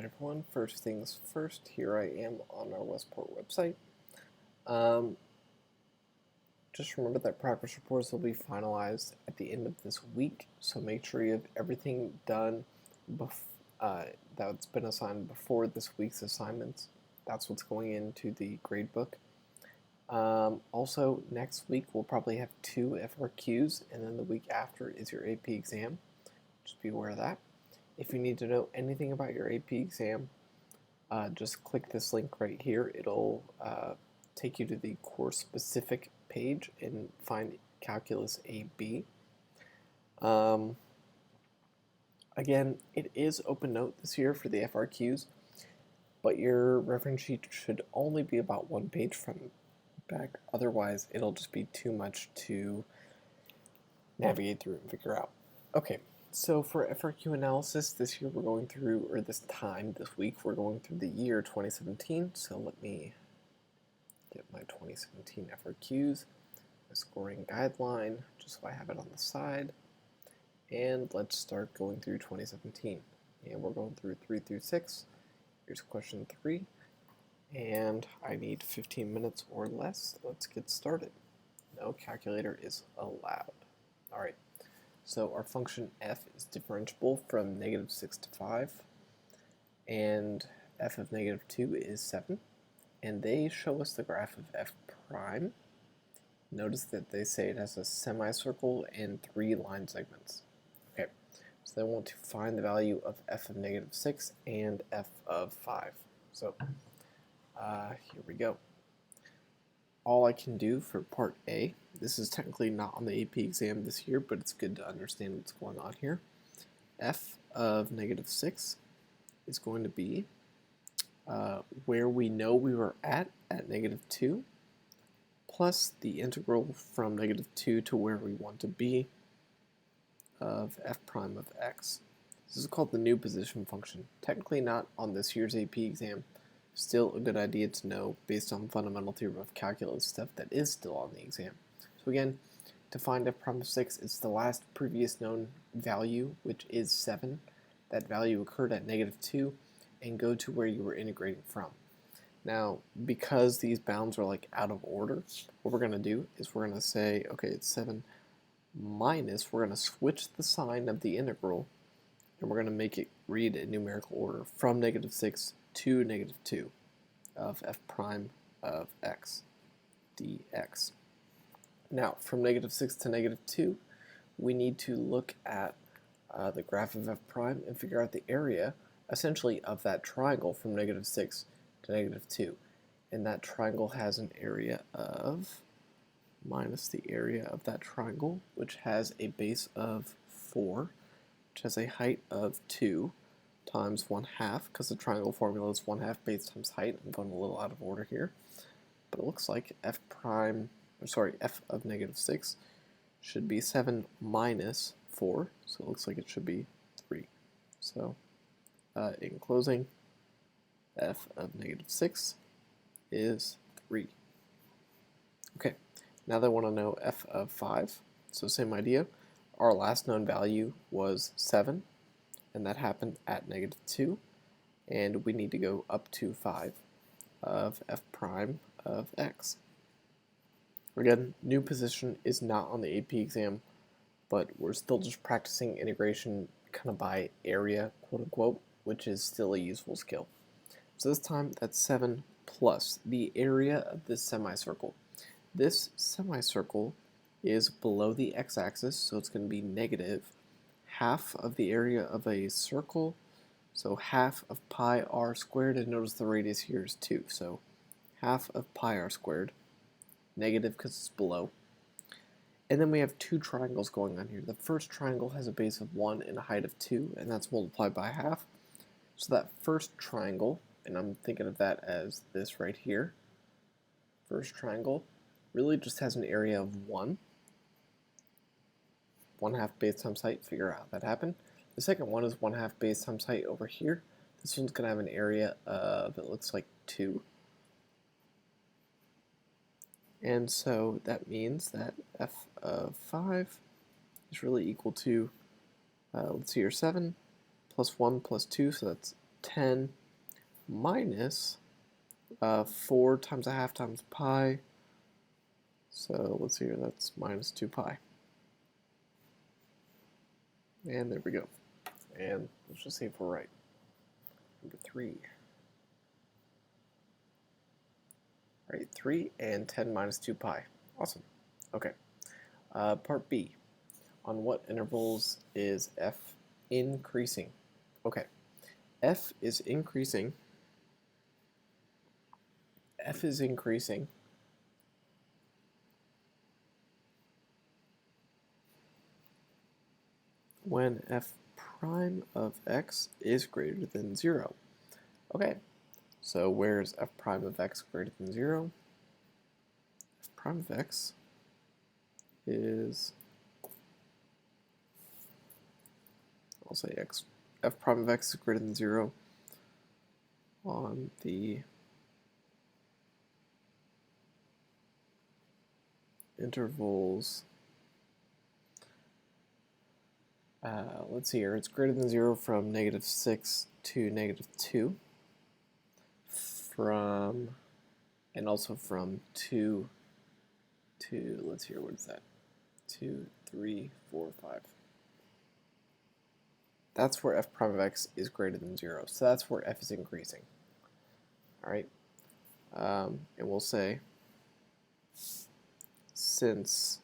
Alright everyone, first things first, here I am on our Westport website. Um, just remember that progress reports will be finalized at the end of this week, so make sure you have everything done that's been assigned before this week's assignments. That's what's going into the gradebook. Also, next week we'll probably have 2 FRQs, and then the week after is your AP exam. Just be aware of that. If you need to know anything about your AP exam, just click this link right here. It'll take you to the course-specific page and find Calculus AB. Again, it is open note this year for the FRQs, but your reference sheet should only be about 1 page from back. Otherwise, it'll just be too much to navigate through and figure out. Okay. So for FRQ analysis, this year we're going through, or this week, we're going through the year 2017. So let me get my 2017 FRQs, the scoring guideline, just so I have it on the side. And let's start going through 2017. And we're going through 3 through 6. Here's question 3. And I need 15 minutes or less. Let's get started. No calculator is allowed. All right. So our function f is differentiable from -6 to 5, and f of -2 is 7, and they show us the graph of f prime. Notice that they say it has a semicircle and 3 line segments. Okay, so they want to find the value of f of -6 and f of 5. So here we go. All I can do for part A, this is technically not on the AP exam this year, but it's good to understand what's going on here. F of -6 is going to be where we know we were at -2, plus the integral from -2 to where we want to be of f prime of x. This is called the new position function. Technically not on this year's AP exam. Still a good idea to know based on fundamental theorem of calculus stuff that is still on the exam. So again, to find f prime of 6, it's the last previous known value, which is 7. That value occurred at -2, and go to where you were integrating from. Now, because these bounds are like out of order, what we're going to do is we're going to say, okay, it's 7 minus, we're going to switch the sign of the integral, and we're going to make it read in numerical order from -6 to -2 of f prime of x dx. Now, from -6 to -2, we need to look at the graph of f prime and figure out the area, essentially, of that triangle from -6 to -2. And that triangle has an area of minus the area of that triangle, which has a base of 4, which has a height of 2, times 1/2, because the triangle formula is 1/2 base times height. I'm going a little out of order here, but it looks like f of -6 should be 7 minus 4, so it looks like it should be 3. So in closing, f of -6 is 3. Okay, now they want to know f of 5, so same idea. Our last known value was 7, and that happened at -2, and we need to go up to 5 of f prime of x. Again, new position is not on the AP exam, but we're still just practicing integration kind of by area, quote unquote, which is still a useful skill. So this time that's 7 plus the area of this semicircle. This semicircle is below the x-axis, so it's going to be negative half of the area of a circle, so half of pi r squared, and notice the radius here is 2, so half of pi r squared, negative because it's below. And then we have 2 triangles going on here. The first triangle has a base of 1 and a height of 2, and that's multiplied by half. So that first triangle, and I'm thinking of that as this right here, first triangle, really just has an area of 1. 1/2 base times height, figure out how that happened. The second one is 1/2 base times height over here. This one's going to have an area of, it looks like 2. And so that means that f of 5 is really equal to, let's see here, 7 plus 1 plus 2, so that's 10 minus 4 times a half times pi. So let's see here, that's minus 2 pi. And there we go. And let's just see if we're right. Number 3. All right, 3 and 10 minus 2 pi. Awesome. Okay. Part B. On what intervals is f increasing? Okay. F is increasing. F is increasing when f prime of x is greater than 0. Okay, so where's f prime of x greater than 0? F prime of x is, I'll say x, f prime of x is greater than 0 on the intervals, let's see here, it's greater than 0 from -6 to -2, from, and also from 2 to, let's see here, what is that? 2, 3, 4, 5. That's where f prime of x is greater than 0. So that's where f is increasing. All right, and we'll say since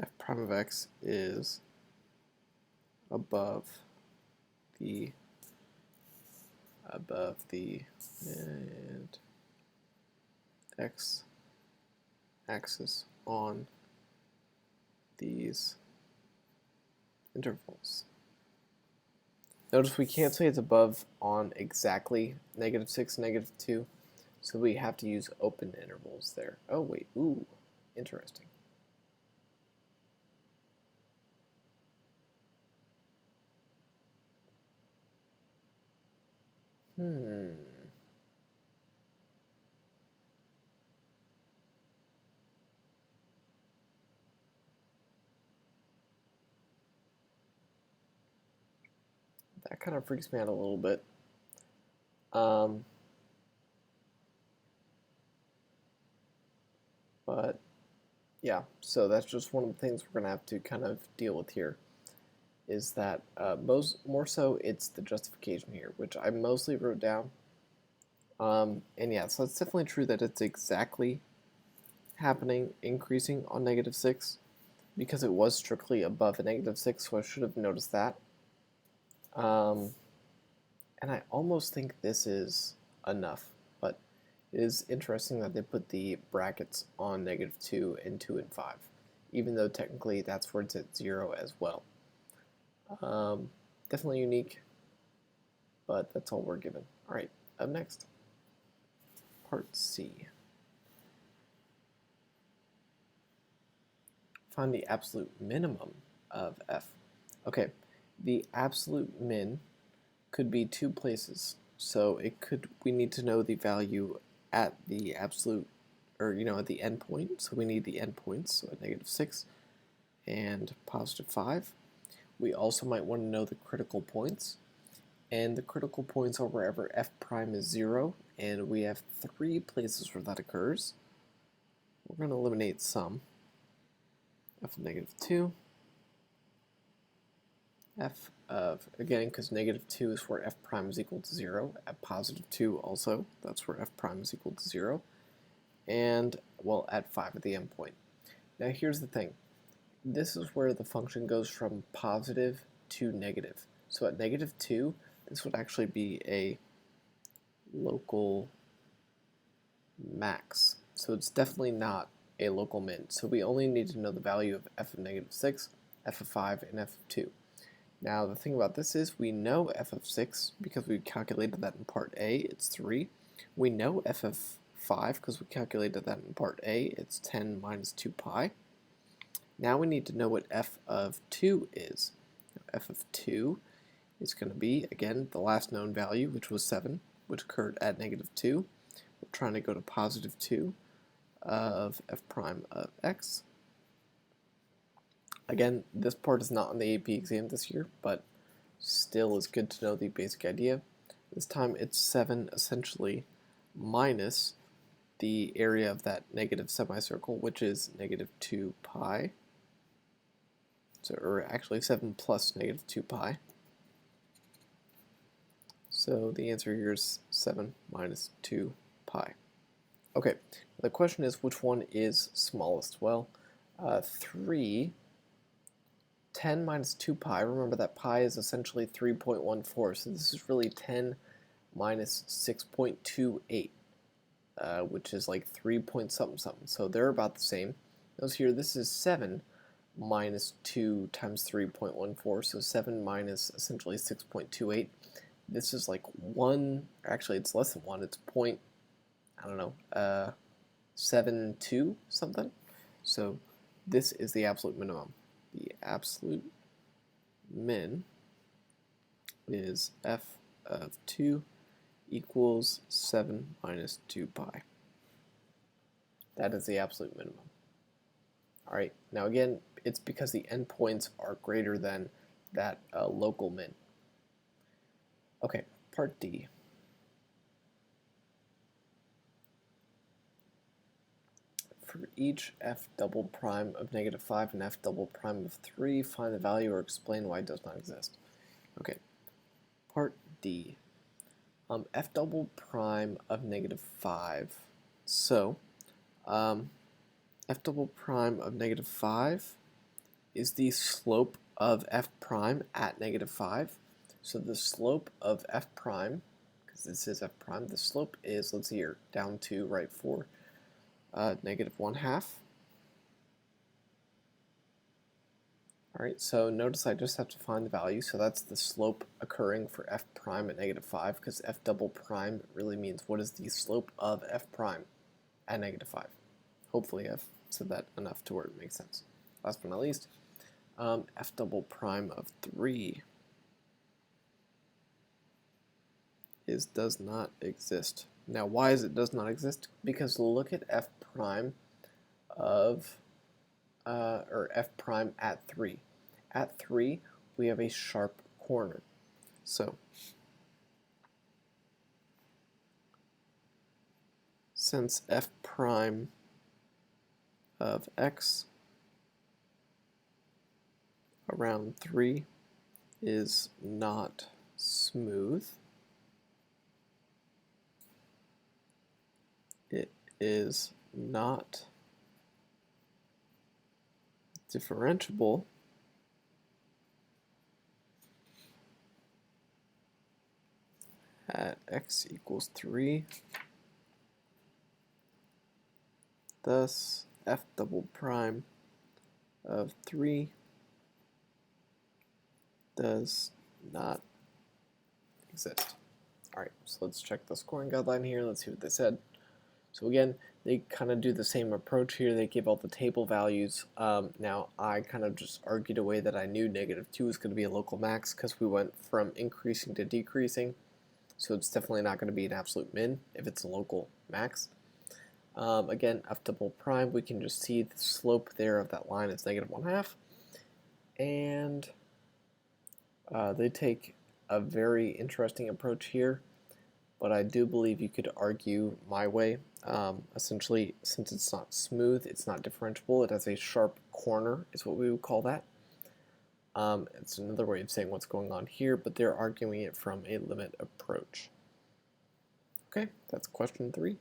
f prime of x is above the and x axis on these intervals. Notice we can't say it's above on exactly -6, -2, so we have to use open intervals there. Oh wait, ooh, interesting. That kind of freaks me out a little bit. But yeah, so that's just one of the things we're going to have to kind of deal with here, is that more so it's the justification here, which I mostly wrote down. And yeah, so it's definitely true that it's exactly happening, increasing on -6, because it was strictly above a -6, so I should have noticed that. And I almost think this is enough, but it is interesting that they put the brackets on -2 and 2 and 5, even though technically that's where it's at 0 as well. Definitely unique, but that's all we're given. All right, up next, part C. Find the absolute minimum of f. Okay, the absolute min could be 2 places. So we need to know the value at the absolute, or at the endpoint. So we need the endpoints, so at -6 and +5. We also might want to know the critical points. And the critical points are wherever f prime is 0, and we have 3 places where that occurs. We're going to eliminate some. F of -2. F of, again, because -2 is where f prime is equal to 0, at +2 also, that's where f prime is equal to 0, and, well, at 5 at the endpoint. Now here's the thing, this is where the function goes from positive to negative. So at -2, this would actually be a local max, so it's definitely not a local min. So we only need to know the value of f of -6, f of 5, and f of 2. Now the thing about this is we know f of 6 because we calculated that in part A, it's 3. We know f of 5 because we calculated that in part A, it's 10 minus 2 pi. Now we need to know what f of 2 is. F of 2 is going to be, again, the last known value, which was 7, which occurred at -2. We're trying to go to +2. of f prime of x. Again, this part is not on the AP exam this year, but still is good to know the basic idea. This time it's 7 essentially minus the area of that negative semicircle, which is negative 2 pi. So, or actually 7 plus negative 2 pi. So the answer here is 7 minus 2 pi. Okay, the question is which one is smallest? Well, 10 minus 2 pi, remember that pi is essentially 3.14, so this is really 10 minus 6.28, which is like 3 point something something, so they're about the same. Notice here, this is 7 minus 2 times 3.14, so 7 minus essentially 6.28. This is like 1, actually it's less than 1, it's point, I don't know, 72 something. So this is the absolute minimum. The absolute min is f of 2 equals 7 minus 2 pi. That is the absolute minimum. Alright, now again, it's because the endpoints are greater than that local min. Okay, part D. For each f double prime of negative 5 and f double prime of 3, find the value or explain why it does not exist. Okay, part D. F double prime of negative 5. So, f double prime of negative 5 is the slope of f prime at negative 5. So the slope of f prime, because this is f prime, the slope is, let's see here, down to right 4. Negative 1/2. Alright, so notice I just have to find the value, so that's the slope occurring for f prime at negative 5, because f double prime really means what is the slope of f prime at negative 5. Hopefully I've said that enough to where it makes sense. Last but not least, f double prime of 3 does not exist. Now, why is it does not exist? Because look at f prime of, or f prime at 3. At 3, we have a sharp corner. So, since f prime of x around 3 is not smooth, it is not differentiable at x equals 3. Thus, f double prime of 3 does not exist. Alright, so let's check the scoring guideline here. Let's see what they said. So again, they kind of do the same approach here. They give all the table values. Now, I kind of just argued away that I knew negative 2 was going to be a local max because we went from increasing to decreasing. So it's definitely not going to be an absolute min if it's a local max. Again, f double prime, we can just see the slope there of that line is negative 1/2. And they take a very interesting approach here, but I do believe you could argue my way. Essentially, since it's not smooth, it's not differentiable, it has a sharp corner is what we would call that. It's another way of saying what's going on here, but they're arguing it from a limit approach. Okay, that's question 3.